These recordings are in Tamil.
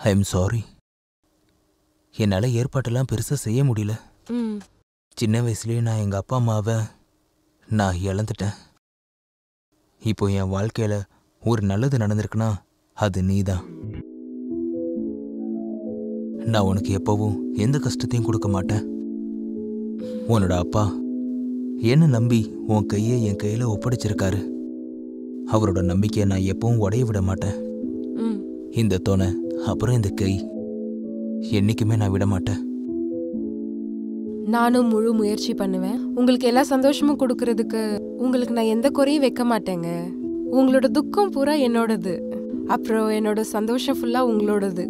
I am sorry. என்னால் ஏற்பாட்டெல்லாம் பெருசாக செய்ய முடியல. சின்ன வயசுலேயே நான் எங்கள் அப்பா அம்மாவை நான் இழந்துட்டேன். இப்போ என் வாழ்க்கையில் ஒரு நல்லது நடந்திருக்குன்னா அது நீ தான். நான் உனக்கு எப்பவும் எந்த கஷ்டத்தையும் கொடுக்க மாட்டேன். உன்னோட அப்பா என்ன நம்பி உன் கையை என் கையில் ஒப்படைச்சிருக்காரு. அவரோட நம்பிக்கையை நான் எப்பவும் உடைய விட மாட்டேன். இந்த துணை அப்புறம் இந்த கை என்னைக்குமே நான் விட மாட்டேன். நானும் முழு முயற்சி பண்ணுவேன். உங்களுக்கு எல்லா சந்தோஷமும் கொடுக்கறதுக்கு உங்களுக்கு நான் எந்த குறையும் வைக்க மாட்டேங்க. உங்களோட துக்கம் பூரா என்னோடது, அப்புறம் என்னோட சந்தோஷம் ஃபுல்லா உங்களோடது.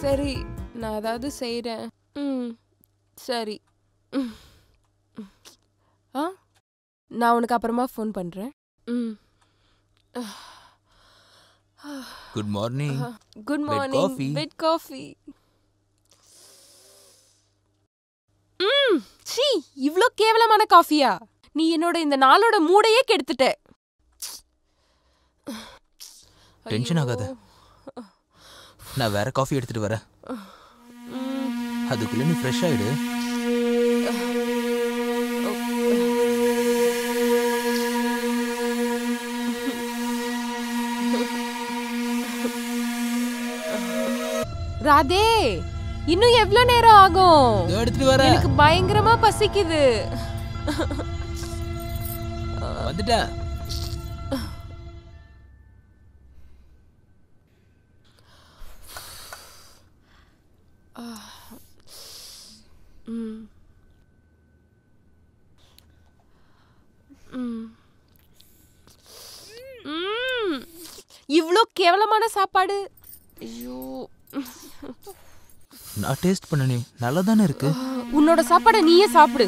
சரி, நான் ஏதாவது செய்கிறேன். சரி. நான் உனக்கு அப்புறமா ஃபோன் பண்ணுறேன். Good morning. Good morning. Bed coffee. சீ, இவ்ளோ கேவலமான காஃபியா? நீ என்னோட இந்த நாளோட மூடையே கெடுத்துட்ட. டென்ஷன் ஆகாத, நான் வேற காஃபி எடுத்துட்டு வரேன். அதுக்குள்ள நீ ஃப்ரெஷ் ஆயிடு. ராதே, இன்னும் எவ்வளவு நேரம் ஆகும்? எடுத்துட்டு வரேன். எனக்கு பயங்கரமா பசிக்குது. வந்துட்டா? இவ்ளோ கேவலமான சாப்பாடு. ஐயோ, நான் டேஸ்ட் பண்ணனே, நல்லா தானே இருக்கு. உன்னோட சாப்பாடை நீயே சாப்பிடு.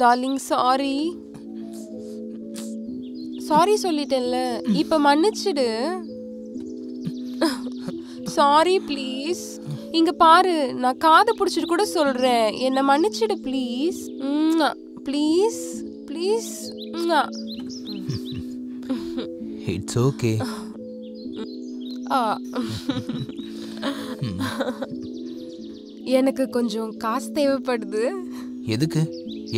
டார்லிங் சாரி சொல்லிட்டேன்ல, இப்ப மன்னிச்சிடு. Sorry please. இங்க பாரு, நான் காது பிடிச்சிட்டு கூட சொல்றேன், என்ன மன்னிச்சிடு please. Please please. It's okay. எனக்கு கொஞ்சம் காசு தேவைப்படுது. எதுக்கு?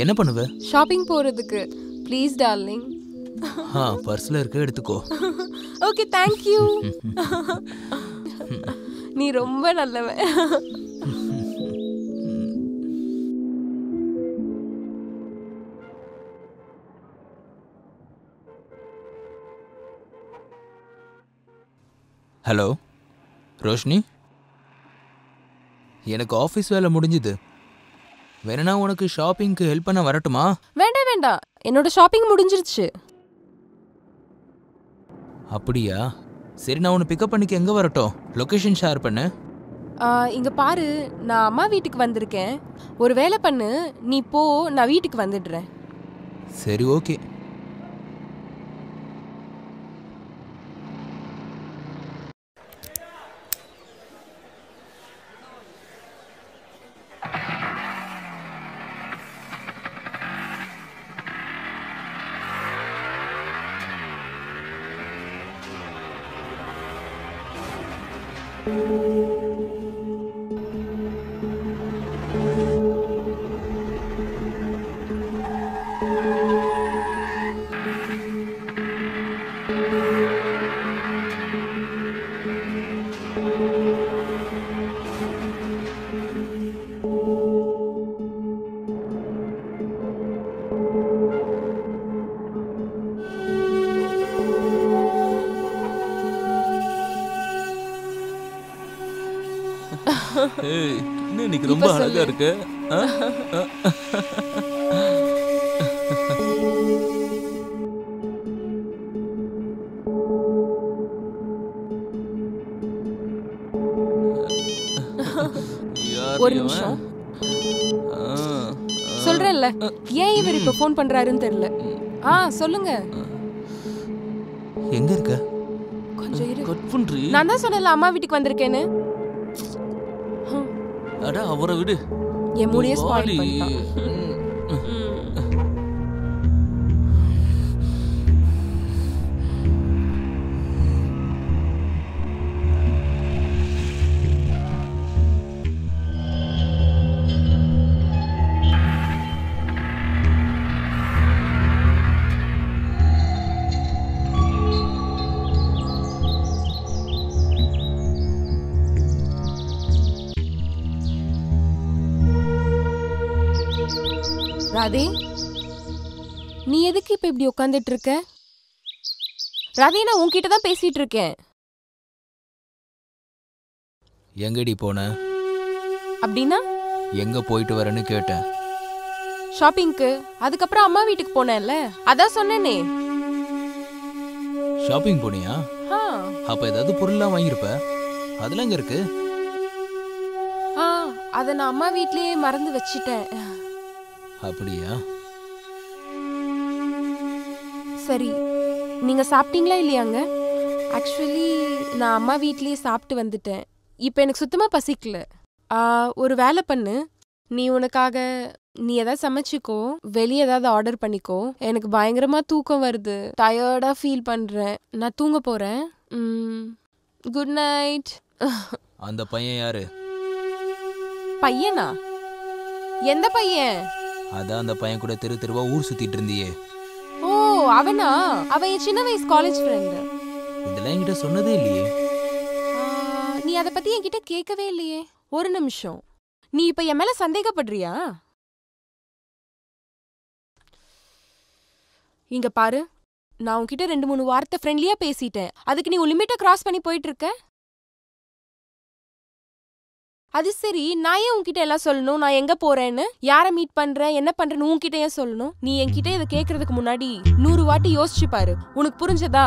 என்ன பண்ணுவ? ஷாப்பிங் போறதுக்கு. Please darling. பர்ஸ்ல இருக்க, எடுத்துக்கோ. Okay, thank you. நீ ரொம்ப நல்லவன். ஹலோ ரோஷினி, எனக்கு ஆஃபீஸ் வேலை முடிஞ்சுது. வேணா உனக்கு ஷாப்பிங்க்கு ஹெல்ப் பண்ண வரட்டுமா? வேண்டாம் வேண்டாம், என்னோட ஷாப்பிங் முடிஞ்சிருச்சு. அப்படியா? சரி, நான் உன்னை பிக்கப் பண்ணிக்க எங்கே வரட்டும்? லொக்கேஷன் ஷேர் பண்ணு. இங்க பாரு, நான் அம்மா வீட்டுக்கு வந்திருக்கேன். ஒரு வேலை பண்ணு, நீ போ, நான் வீட்டுக்கு வந்துடுறேன். சரி, ஓகே. இன்னைக்கு ரொம்ப அழகா இருக்கு. ஒரு நிமிஷம் சொல்றேன்ல, ஏன் இவர் இப்ப போன் பண்றாருன்னு தெரியல. சொல்லுங்க. எங்க இருக்க? கொஞ்சம் இரு. நான் தான் சொன்னேன்ல அம்மா வீட்டுக்கு வந்திருக்கேன்னு. அட அவரை விடு, என் மூடியே ஸ்பாயில் பண்ணிட்டான். ராதே, நீ எதுக்கு இப்ப இப்படி உட்காந்துட்டு இருக்க? ராதே, நான் உன்கிட்ட தான் பேசிட்டு இருக்கேன். எங்கடி போன? அப்படின்னா? எங்க போயிட்டு வரேன்னு கேட்டேன். ஷாப்பிங்க்கு. அதுக்கப்புறம் அம்மா வீட்டுக்கு போனேன்ல, அதான் சொன்னேனே. ஷாப்பிங் போனியா? அப்ப ஏதாவது பொருள்லாம் வாங்கியிருப்ப. அதெல்லாம் எங்க இருக்கு? அத நான் அம்மா வீட்லயே மறந்து வச்சிட்டேன். அப்படியா? சரி, நீங்க சாப்பிட்டீங்களா இல்லையாங்க? ஆக்சுவலி நான் அம்மா வீட்லயே சாப்பிட்டு வந்துட்டேன். இப்போ எனக்கு சுத்தமா பசிக்கல. ஒரு வேலை பண்ணு, நீ உனக்காக நீ ஏதாவது சமைச்சிக்கோ, வெளியே ஏதாவது ஆர்டர் பண்ணிக்கோ. எனக்கு பயங்கரமா தூக்கம் வருது, டயர்டா ஃபீல் பண்றேன். நான் தூங்க போறேன். Good night. அந்த பையன் யாரு? பையனா? எந்த பையன்? அதான் அந்த பையன் கூட தெரு தெருவா ஊர் சுத்திட்டு இருந்தியே. ஓ, அவனா? அவன் என் சின்ன வயசு காலேஜ் ஃப்ரெண்டு. இதெல்லாம் என்கிட்ட சொன்னதே இல்லையே. நீ அதை பத்தி என்கிட்ட கேட்கவே இல்லையே. ஒரு நிமிஷம், நீ இப்ப என் மேல சந்தேகப்படுறியா? இங்க பாரு, நான் உன்கிட்ட 2-3 வார்த்தை ஃப்ரெண்ட்லியா பேசிட்டேன். அதுக்கு நீ உன் லிமிட்டை கிராஸ் பண்ணி போயிட்டு இருக்க. அது சரி, நான் ஏன் உன்கிட்ட எல்லாம் சொல்லணும்? நான் எங்க போறேன்னு, யாரை மீட் பண்றேன், என்ன பண்றேன்னு உன்கிட்ட ஏன் சொல்லணும்? நீ என்கிட்ட இதை கேட்கறதுக்கு முன்னாடி 100 வாட்டி யோசிச்சு பாரு. உனக்கு புரிஞ்சதா?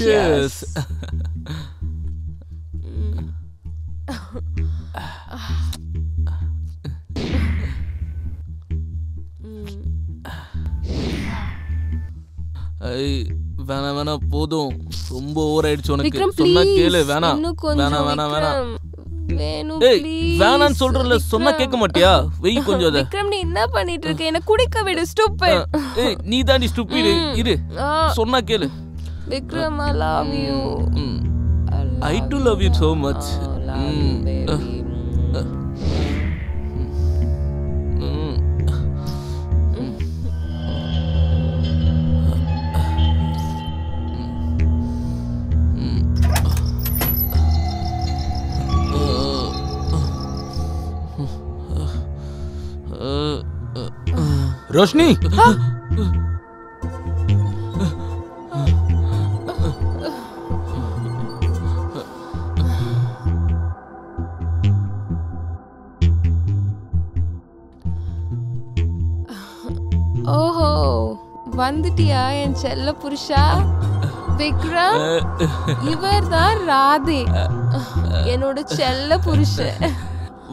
Cheers. வேணாம் போதும், ரொம்ப ஓவர் ஆயிடுச்சு உனக்கு. விக்ரம் சொன்னா ப்ளீஸ் கேளு. வேணாம் இன்னும் கொஞ்சம் வேணாம். வேணும் ஏய் ப்ளீஸ். வேணான்னு சொல்றல, சொன்னா கேட்க மாட்டியா? வெய் கொஞ்சம் அத. விக்ரம் நீ என்ன பண்ணிட்டு இருக்க? என்ன குடிக்க விடு ஸ்டூபிட். ஏய் நீ தாண்டி ஸ்டூபிட். இரு சொன்னா கேளு. Vikram I love you. I too love you so much. Roshini, ஓஹோ வந்துட்டியா என் செல்ல புருஷா? விக்ரம் இவர் தான் ராதே, என்னோட செல்ல புருஷன்.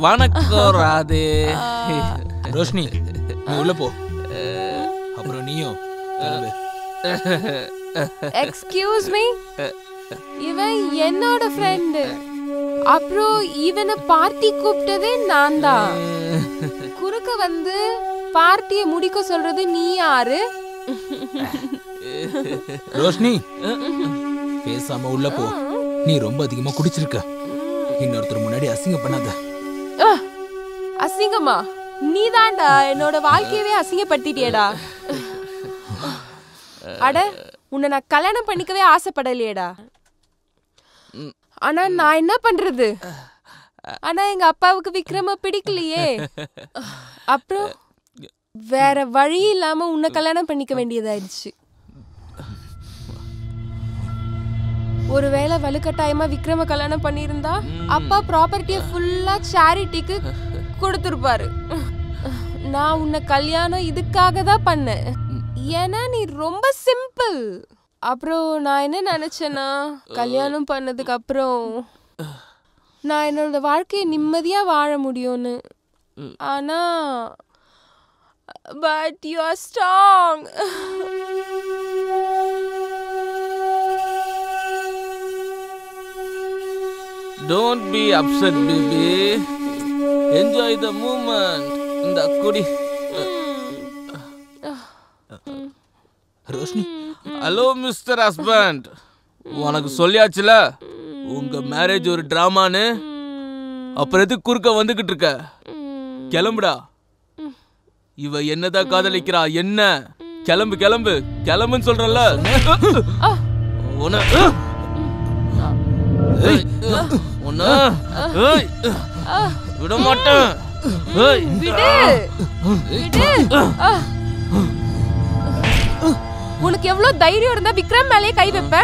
வணக்கம் ராதே. ரோஷினி நீ உள்ள போ. அப்புறம் நீயும் எக்ஸ்கியூஸ் மீ, இவன் என்னோட ஃப்ரெண்டு. அப்புறம் இவனை பார்ட்டி கூப்பிட்டதே நான் தான். குறுக்க வந்து பார்ட்டியை முடிக்க சொல்றது நீ யாரு? ரோஷினி பேசாம உள்ள போ. நீ ரொம்ப அதிகமா குடிச்சிருக்க. இன்னொருத்தர் முன்னாடி அசிங்கம் பண்ணாத. அசிங்கமா? நீ தான்டா என்னோட வாழ்க்கையவே அசிங்கப்படுத்திட்டியேடா. அட உன்னை நான் கல்யாணம் பண்ணிக்கவே ஆசைப்படலையேடா. ஆனா நான் என்ன பண்றது? ஆனா எங்க அப்பாவுக்கு விக்ரம பிடிக்கலையே. அப்புறம் வேற வழி இல்லாம உன்னை கல்யாணம் பண்ணிக்க வேண்டியதாயிடுச்சு. ஒருவேளை வலுக்கட்டாயமா விக்ரம கல்யாணம் பண்ணியிருந்தா அப்பா ப்ராப்பர்ட்டிய ஃபுல்லா சேரிட்டிக்கு கொடுத்துருப்பாரு. நான் உன்னை கல்யாணம் இதுக்காக தான் பண்ணேன், ஏன்னா நீ ரொம்ப சிம்பிள். அப்புறம் நான் என்ன நினைச்சேன்னா, கல்யாணம் பண்ணதுக்கு அப்புறம் நான் என்னோட வாழ்க்கையை நிம்மதியா வாழ முடியும்னு. ஆனா but you are strong. Don't be upset baby. Enjoy the moment. இந்த குடி. Roshini, hello mister husband. உனக்கு சொல்லியாச்சுல உங்க மேரேஜ் ஒரு டிராமான்னு. அப்புறம் எதுக்கு குறுக்க வந்துகிட்டு இருக்க? கிளம்புடா. இவ என்னதான் காதலிக்கிறா என்ன? கிளம்பு கிளம்பு கிளம்புன்னு சொல்றல. விட மாட்டேன். உனக்கு எவ்வளவு தைரியம் இருந்தா விக்ரம் மேலே கை வைப்ப?